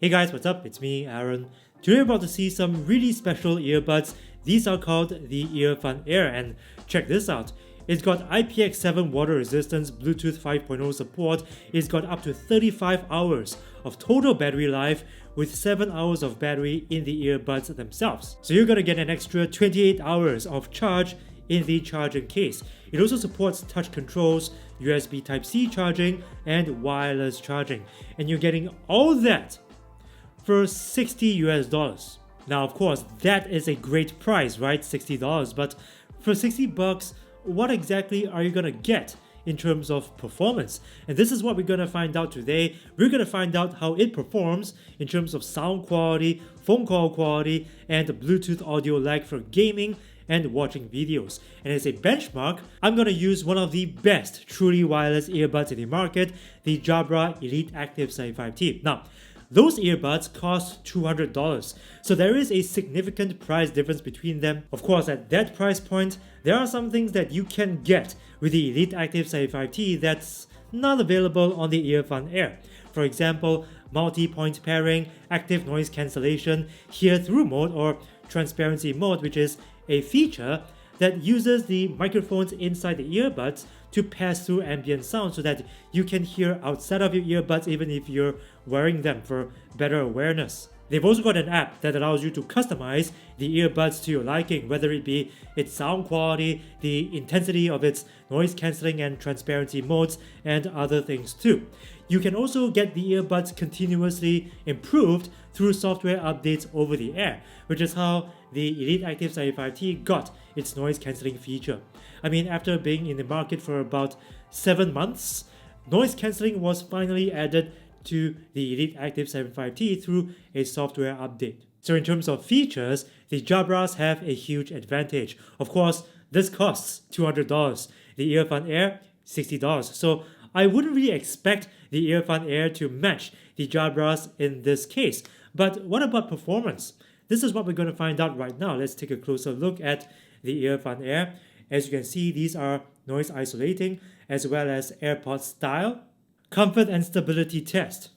Hey guys, what's up? It's me, Aaron. Today we're about to see some really special earbuds. These are called the EarFun Air, and check this out. It's got IPX7 water resistance, Bluetooth 5.0 support, it's got up to 35 hours of total battery life with 7 hours of battery in the earbuds themselves. So you're gonna get an extra 28 hours of charge in the charging case. It also supports touch controls, USB Type-C charging, and wireless charging. And you're getting all that for $60 US. Now, of course, that is a great price, right? $60. But for 60 bucks, what exactly are you gonna get in terms of performance? And this is what we're gonna find out today. We're gonna find out how it performs in terms of sound quality, phone call quality, and Bluetooth audio lag for gaming and watching videos. And as a benchmark, I'm gonna use one of the best truly wireless earbuds in the market, the Jabra Elite Active 75T. Now, those earbuds cost $200, so there is a significant price difference between them. Of course, at that price point, there are some things that you can get with the Elite Active 75T that's not available on the EarFun Air. For example, multi-point pairing, active noise cancellation, hear-through mode or transparency mode, which is a feature that uses the microphones inside the earbuds to pass through ambient sound so that you can hear outside of your earbuds even if you're wearing them for better awareness. They've also got an app that allows you to customize the earbuds to your liking, whether it be its sound quality, the intensity of its noise cancelling and transparency modes, and other things too. You can also get the earbuds continuously improved through software updates over the air, which is how the Elite Active 75T got its noise cancelling feature. I mean, after being in the market for about 7 months, noise cancelling was finally added to the Elite Active 75T through a software update. So in terms of features, the Jabras have a huge advantage. Of course, this costs $200. The EarFun Air, $60. So I wouldn't really expect the EarFun Air to match the Jabras in this case. But what about performance? This is what we're going to find out right now. Let's take a closer look at the EarFun Air. As you can see, these are noise isolating as well as AirPods style. Comfort and stability test.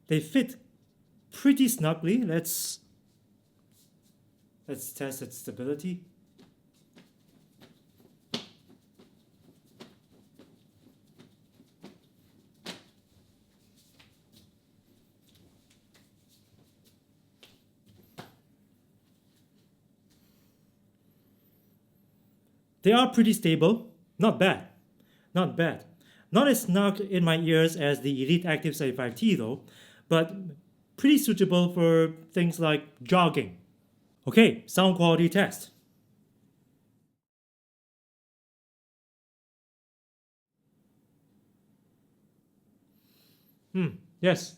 They fit pretty snugly. Let's test its stability. They are pretty stable. Not bad. Not bad. Not as snug in my ears as the Elite Active 75T though, but pretty suitable for things like jogging. Okay, sound quality test. Yes.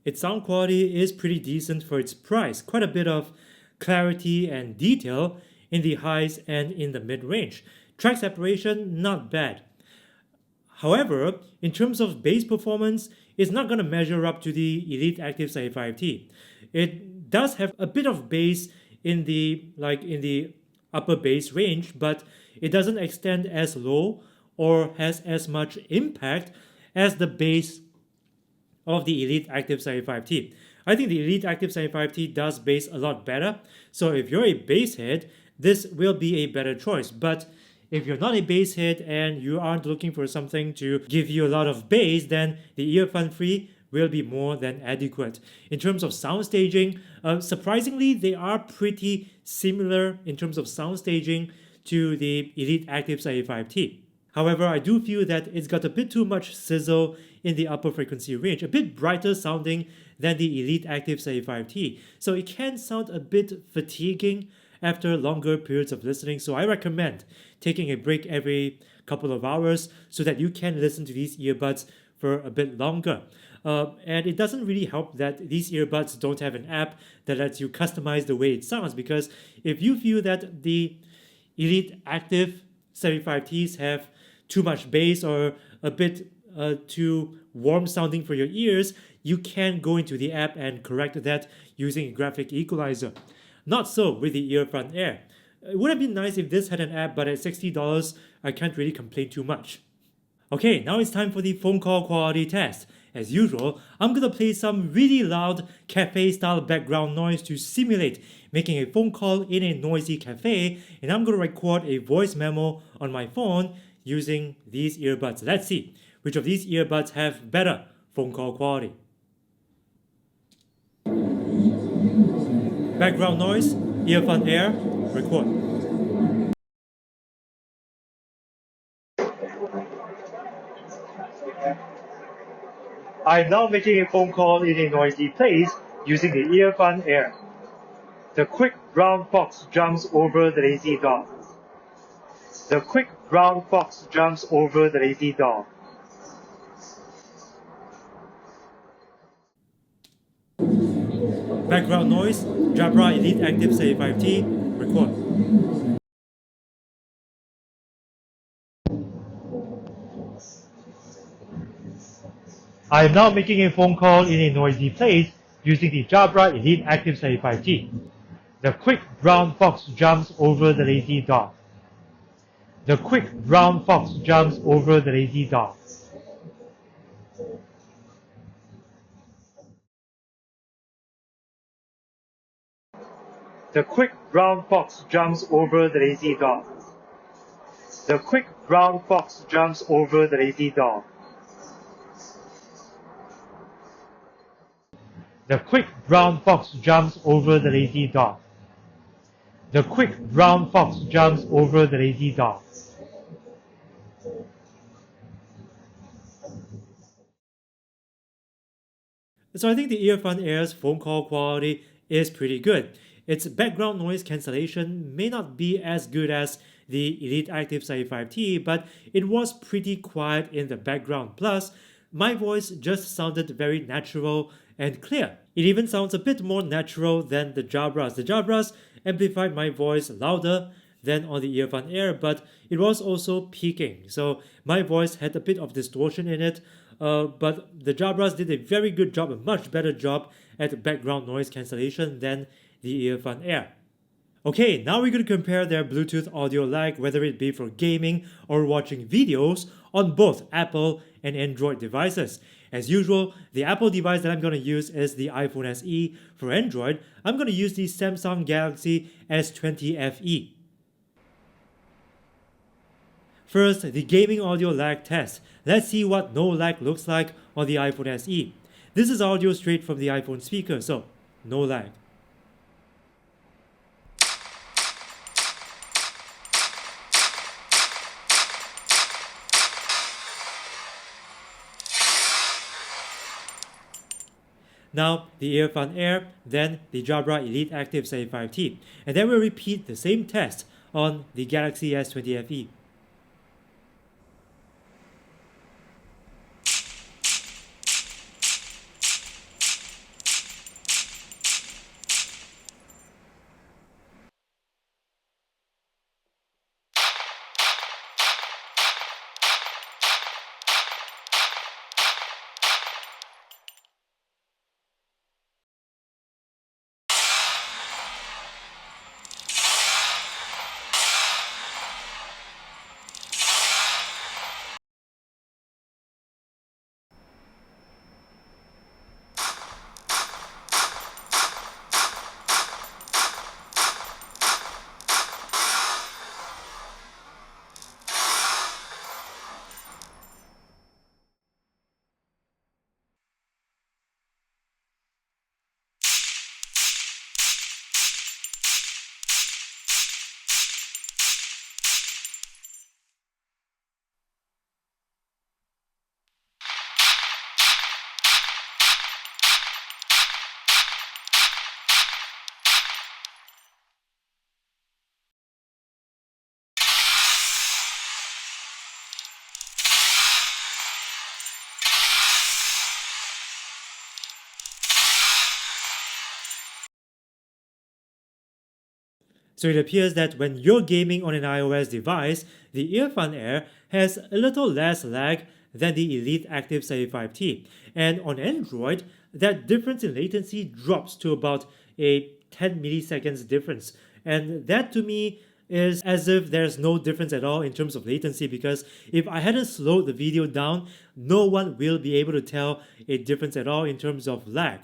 Its sound quality is pretty decent for its price. Quite a bit of clarity and detail in the highs and in the mid-range. Track separation, not bad. However, in terms of bass performance, it's not going to measure up to the Elite Active 75T. It does have a bit of bass in the upper bass range, but it doesn't extend as low or has as much impact as the bass of the Elite Active 75T. I think the Elite Active 75T does bass a lot better. So if you're a bass head, this will be a better choice. But if you're not a bass head and you aren't looking for something to give you a lot of bass, then the EarFun Free will be more than adequate. In terms of sound staging, surprisingly, they are pretty similar in terms of sound staging to the Elite Active 75T. However, I do feel that it's got a bit too much sizzle in the upper frequency range, a bit brighter sounding than the Elite Active 75T. So it can sound a bit fatiguing after longer periods of listening. So I recommend taking a break every couple of hours so that you can listen to these earbuds for a bit longer. And it doesn't really help that these earbuds don't have an app that lets you customize the way it sounds, because if you feel that the Elite Active 75Ts have too much bass or a bit too warm sounding for your ears, you can go into the app and correct that using a graphic equalizer. Not so with the EarFun Air. It would have been nice if this had an app, but at $60, I can't really complain too much. Okay, now it's time for the phone call quality test. As usual, I'm gonna play some really loud cafe-style background noise to simulate making a phone call in a noisy cafe, and I'm gonna record a voice memo on my phone using these earbuds. Let's see which of these earbuds have better phone call quality. Background noise, EarFun Air, record. I'm now making a phone call in a noisy place using the EarFun Air. The quick brown fox jumps over the lazy dog. The quick brown fox jumps over the lazy dog. Background noise, Jabra Elite Active 35T, record. I am now making a phone call in a noisy place using the Jabra Elite Active 35T. The quick brown fox jumps over the lazy dog. The quick brown fox jumps over the lazy dog. The quick brown fox jumps over the lazy dog. The quick brown fox jumps over the lazy dog. The quick brown fox jumps over the lazy dog. The quick brown fox jumps over the lazy dog. So I think the EarFun Air's phone call quality is pretty good. Its background noise cancellation may not be as good as the Elite Active 35T, but it was pretty quiet in the background. Plus, my voice just sounded very natural and clear. It even sounds a bit more natural than the Jabras. The Jabras amplified my voice louder than on the EarFun Air, but it was also peaking. So my voice had a bit of distortion in it, but the Jabras did a very good job, a much better job at background noise cancellation than the EarFun Air. Okay, now we're going to compare their Bluetooth audio lag, whether it be for gaming or watching videos, on both Apple and Android devices. As usual, the Apple device that I'm going to use is the iPhone SE. For Android, I'm going to use the Samsung Galaxy S20 FE. First, the gaming audio lag test. Let's see what no lag looks like on the iPhone SE. This is audio straight from the iPhone speaker, so no lag. Now the EarFun Air, then the Jabra Elite Active 75T, and then we'll repeat the same test on the Galaxy S20 FE. So it appears that when you're gaming on an iOS device, the EarFun Air has a little less lag than the Elite Active 75T. And on Android, that difference in latency drops to about a 10 milliseconds difference. And that to me is as if there's no difference at all in terms of latency, because if I hadn't slowed the video down, no one will be able to tell a difference at all in terms of lag.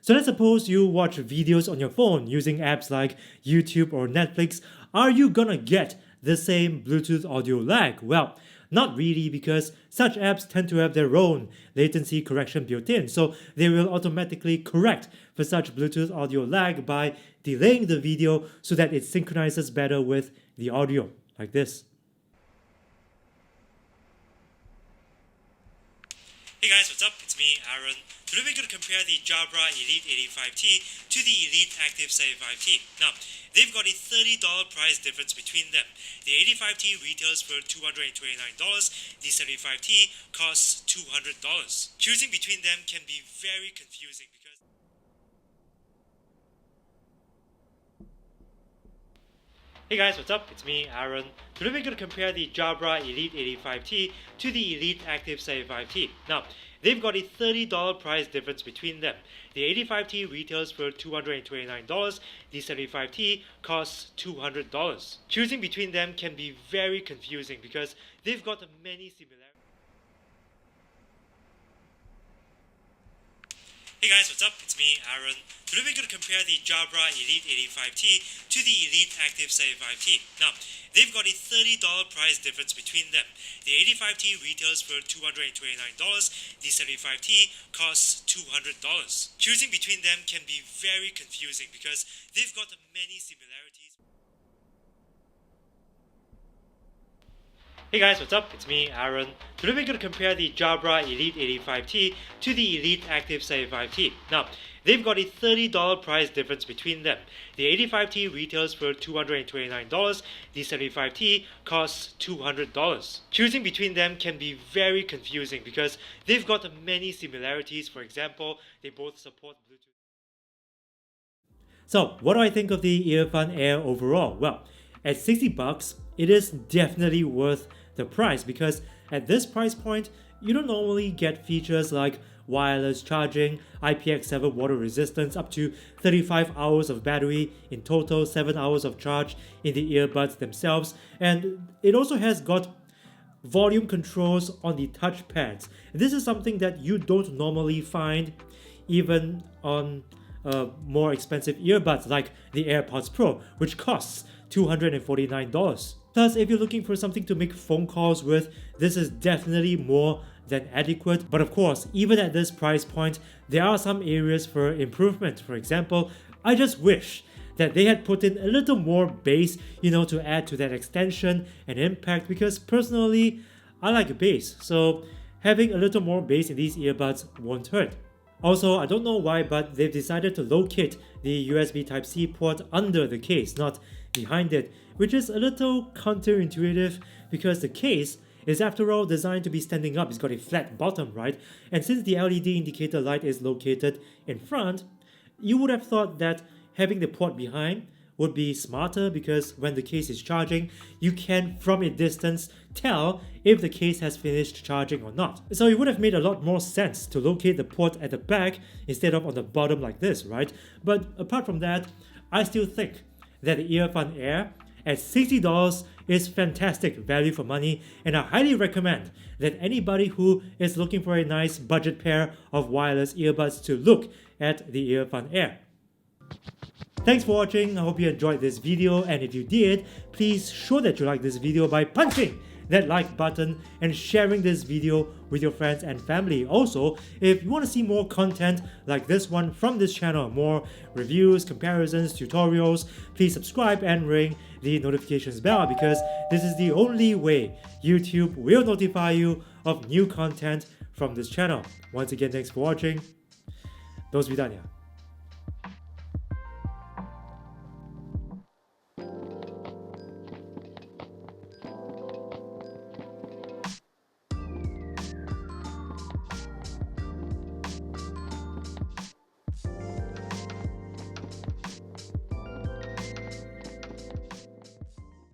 So let's suppose you watch videos on your phone using apps like YouTube or Netflix. Are you gonna get the same Bluetooth audio lag? Well, not really, because such apps tend to have their own latency correction built in, so they will automatically correct for such Bluetooth audio lag by delaying the video so that it synchronizes better with the audio, like this. Hey guys, what's up? It's me, Aaron. Today we're going to compare the Jabra Elite 85T to the Elite Active 75T. Now, they've got a $30 price difference between them. The 85T retails for $229, the 75T costs $200. Choosing between them can be very confusing because... Hey guys, what's up? It's me, Aaron. Today we're going to compare the Jabra Elite 85T to the Elite Active 75T. Now, they've got a $30 price difference between them. The 85T retails for $229, the 75T costs $200. Choosing between them can be very confusing because they've got many similarities. Hey guys, what's up? It's me, Aaron. Today we're going to compare the Jabra Elite 85T to the Elite Active 75T. Now, they've got a $30 price difference between them. The 85T retails for $229, the 75T costs $200. Choosing between them can be very confusing because they've got many similarities. Hey guys, what's up? It's me, Aaron. Today we're going to compare the Jabra Elite 85T to the Elite Active 75T. Now, they've got a $30 price difference between them. The 85T retails for $229, the 75T costs $200. Choosing between them can be very confusing because they've got many similarities. For example, they both support Bluetooth. So, what do I think of the EarFun Air overall? Well, at $60, it is definitely worth the price because at this price point, you don't normally get features like wireless charging, IPX7 water resistance, up to 35 hours of battery, in total 7 hours of charge in the earbuds themselves, and it also has got volume controls on the touch pads. This is something that you don't normally find even on more expensive earbuds like the AirPods Pro, which costs $249. Plus, if you're looking for something to make phone calls with, this is definitely more than adequate. But of course, even at this price point, there are some areas for improvement. For example, I just wish that they had put in a little more bass, to add to that extension and impact, because personally, I like bass, so having a little more bass in these earbuds won't hurt. Also, I don't know why, but they've decided to locate the USB Type-C port under the case, not behind it, which is a little counterintuitive because the case is after all designed to be standing up. It's got a flat bottom, right? And since the LED indicator light is located in front, you would have thought that having the port behind would be smarter because when the case is charging, you can from a distance tell if the case has finished charging or not. So it would have made a lot more sense to locate the port at the back instead of on the bottom like this, right? But apart from that, I still think that the EarFun Air at $60 is fantastic value for money, and I highly recommend that anybody who is looking for a nice budget pair of wireless earbuds to look at the EarFun Air. Thanks for watching. I hope you enjoyed this video, and if you did, please show that you like this video by punching that like button and sharing this video with your friends and family. Also, if you want to see more content like this one from this channel, more reviews, comparisons, tutorials, please subscribe and ring the notifications bell because this is the only way YouTube will notify you of new content from this channel. Once again, thanks for watching. Do svidania.